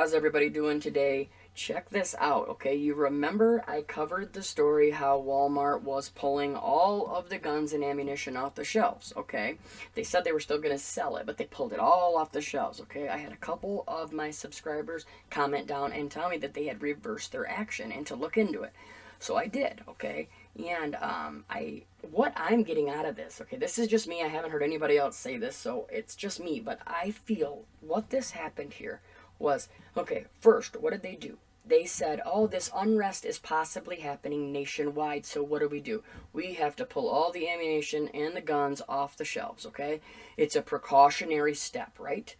How's everybody doing today? Check this out, okay? You remember I covered the story how Walmart was pulling all of the guns and ammunition off the shelves, okay? They said they were still going to sell it, but they pulled it all off the shelves, okay? I had a couple of my subscribers comment down and tell me that they had reversed their action and to look into it. So I did, okay? And what I'm getting out of this, okay, this is just me. I haven't heard anybody else say this, so it's just me. But I feel what this happened here was, okay, first, what did they do? They said, oh, this unrest is possibly happening nationwide, so what do? We have to pull all the ammunition and the guns off the shelves, okay? It's a precautionary step, right?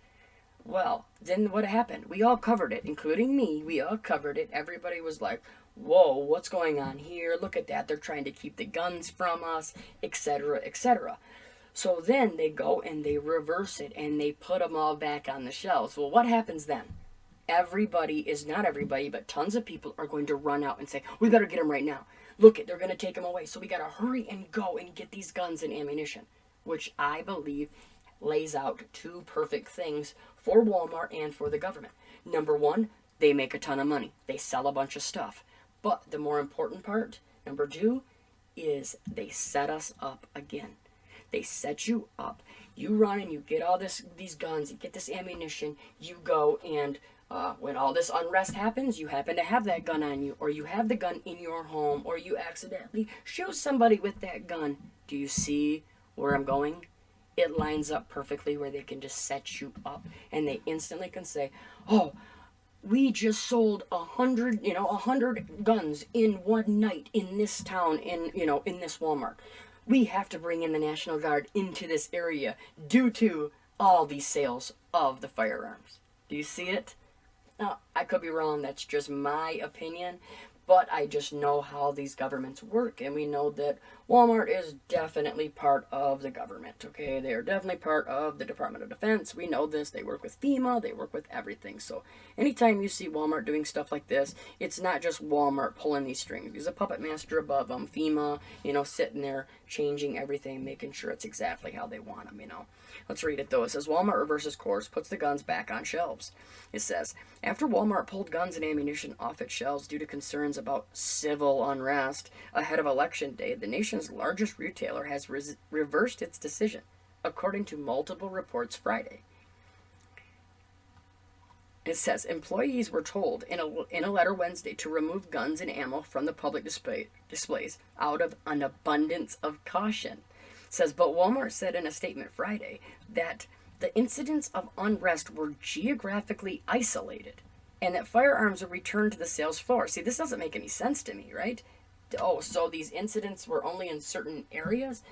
Well, then what happened? We all covered it, including me. We all covered it. Everybody was like, whoa, what's going on here? Look at that. They're trying to keep the guns from us, etc., etc. So then they go and they reverse it and they put them all back on the shelves. Well, what happens then? Everybody is not everybody, but tons of people are going to run out and say, we better get them right now. Look, they're going to take them away. So we got to hurry and go and get these guns and ammunition, which I believe lays out two perfect things for Walmart and for the government. Number one, they make a ton of money. They sell a bunch of stuff. But the more important part, number two, is they set us up again. They set you up. You run and you get all these guns, you get this ammunition, you go and when all this unrest happens, you happen to have that gun on you, or you have the gun in your home, or you accidentally shoot somebody with that gun. Do you see where I'm going? It lines up perfectly where they can just set you up, and they instantly can say, oh, we just sold 100 guns in one night in this town, in this Walmart. We have to bring in the National Guard into this area due to all these sales of the firearms. Do you see it? Now, I could be wrong. That's just my opinion. But I just know how these governments work, and we know that Walmart is definitely part of the government, okay? They are definitely part of the Department of Defense. We know this. They work with FEMA. They work with everything. So anytime you see Walmart doing stuff like this, it's not just Walmart pulling these strings. There's a puppet master above them, FEMA, sitting there changing everything, making sure it's exactly how they want them. Let's read it, though. It says, Walmart reverses course, puts the guns back on shelves. It says, after Walmart pulled guns and ammunition off its shelves due to concerns about civil unrest ahead of Election Day, the nation's largest retailer has reversed its decision, according to multiple reports Friday. It says, employees were told in a letter Wednesday to remove guns and ammo from the public displays out of an abundance of caution. It says, but Walmart said in a statement Friday that the incidents of unrest were geographically isolated and that firearms were returned to the sales floor. See, this doesn't make any sense to me, right? Oh, so these incidents were only in certain areas?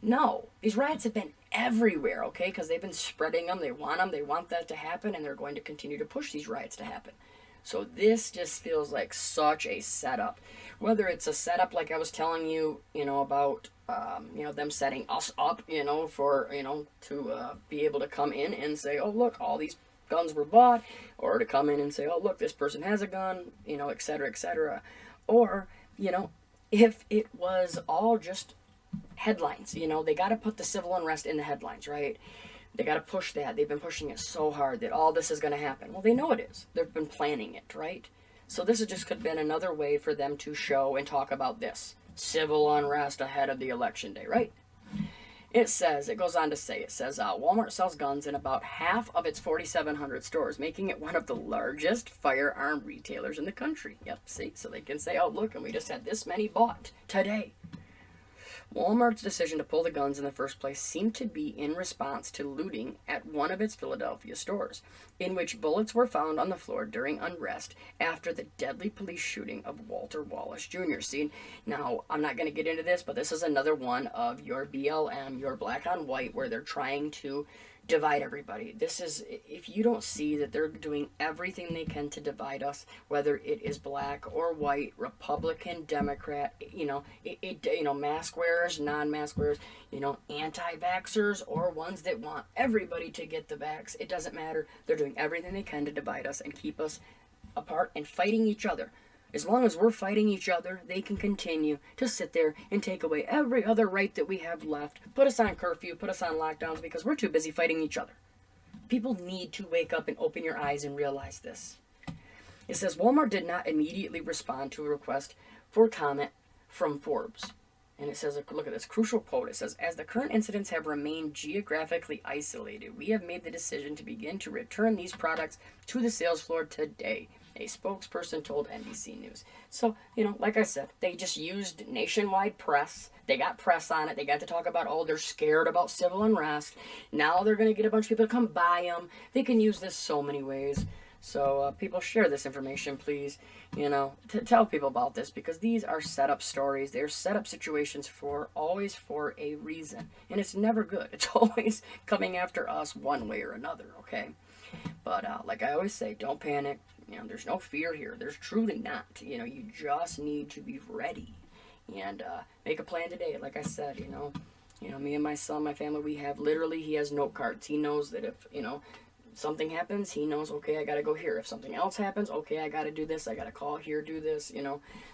No, these riots have been everywhere, okay, because they've been spreading them, they want that to happen, and they're going to continue to push these riots to happen. So this just feels like such a setup. Whether it's a setup like I was telling you, about, them setting us up, for, to be able to come in and say, oh, look, all these guns were bought, or to come in and say, oh, look, this person has a gun, et cetera, et cetera. Or, if it was all just headlines, they got to put the civil unrest in the headlines, right? They got to push that. They've been pushing it so hard that all this is going to happen. Well, they know it is. They've been planning it, right? So this just could have been another way for them to show and talk about this civil unrest ahead of the election day, right? It goes on to say, Walmart sells guns in about half of its 4,700 stores, making it one of the largest firearm retailers in the country. Yep, see? So they can say, oh, look, and we just had this many bought today. Walmart's decision to pull the guns in the first place seemed to be in response to looting at one of its Philadelphia stores, in which bullets were found on the floor during unrest after the deadly police shooting of Walter Wallace Jr. See, now, I'm not going to get into this, but this is another one of your BLM, your black on white, where they're trying to divide everybody. This is, if you don't see that they're doing everything they can to divide us, whether it is black or white, Republican, Democrat, mask wearers, non-mask wearers, anti-vaxxers, or ones that want everybody to get the vax, it doesn't matter. They're doing everything they can to divide us and keep us apart and fighting each other. As long as we're fighting each other, they can continue to sit there and take away every other right that we have left, put us on curfew, put us on lockdowns, because we're too busy fighting each other. People need to wake up and open your eyes and realize this. It says Walmart did not immediately respond to a request for comment from Forbes. And it says, look at this crucial quote. It says, as the current incidents have remained geographically isolated, we have made the decision to begin to return these products to the sales floor today, a spokesperson told NBC News. So, like I said, they just used nationwide press. They got press on it. They got to talk about, oh, they're scared about civil unrest. Now they're going to get a bunch of people to come buy them. They can use this so many ways. So people, share this information, please. To tell people about this, because these are set up stories. They're set up situations always for a reason, and it's never good. It's always coming after us one way or another. Okay, but like I always say, don't panic. There's no fear here. There's truly not. You just need to be ready and make a plan today. Like I said, me and my son, my family, he has note cards. He knows that if something happens, he knows, okay, I gotta go here. If something else happens, okay, I gotta do this. I gotta call here, do this.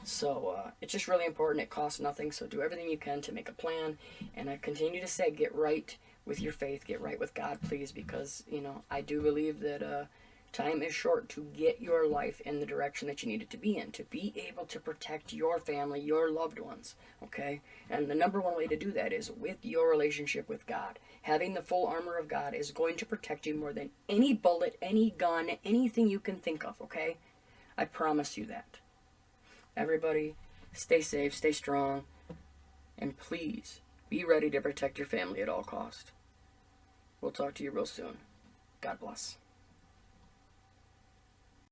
So it's just really important. It costs nothing. So do everything you can to make a plan. And I continue to say, get right with your faith, get right with God, please, because I do believe that time is short to get your life in the direction that you need it to be in, to be able to protect your family, your loved ones, okay? And the number one way to do that is with your relationship with God. Having the full armor of God is going to protect you more than any bullet, any gun, anything you can think of, okay? I promise you that. Everybody, stay safe, stay strong, and please be ready to protect your family at all costs. We'll talk to you real soon. God bless.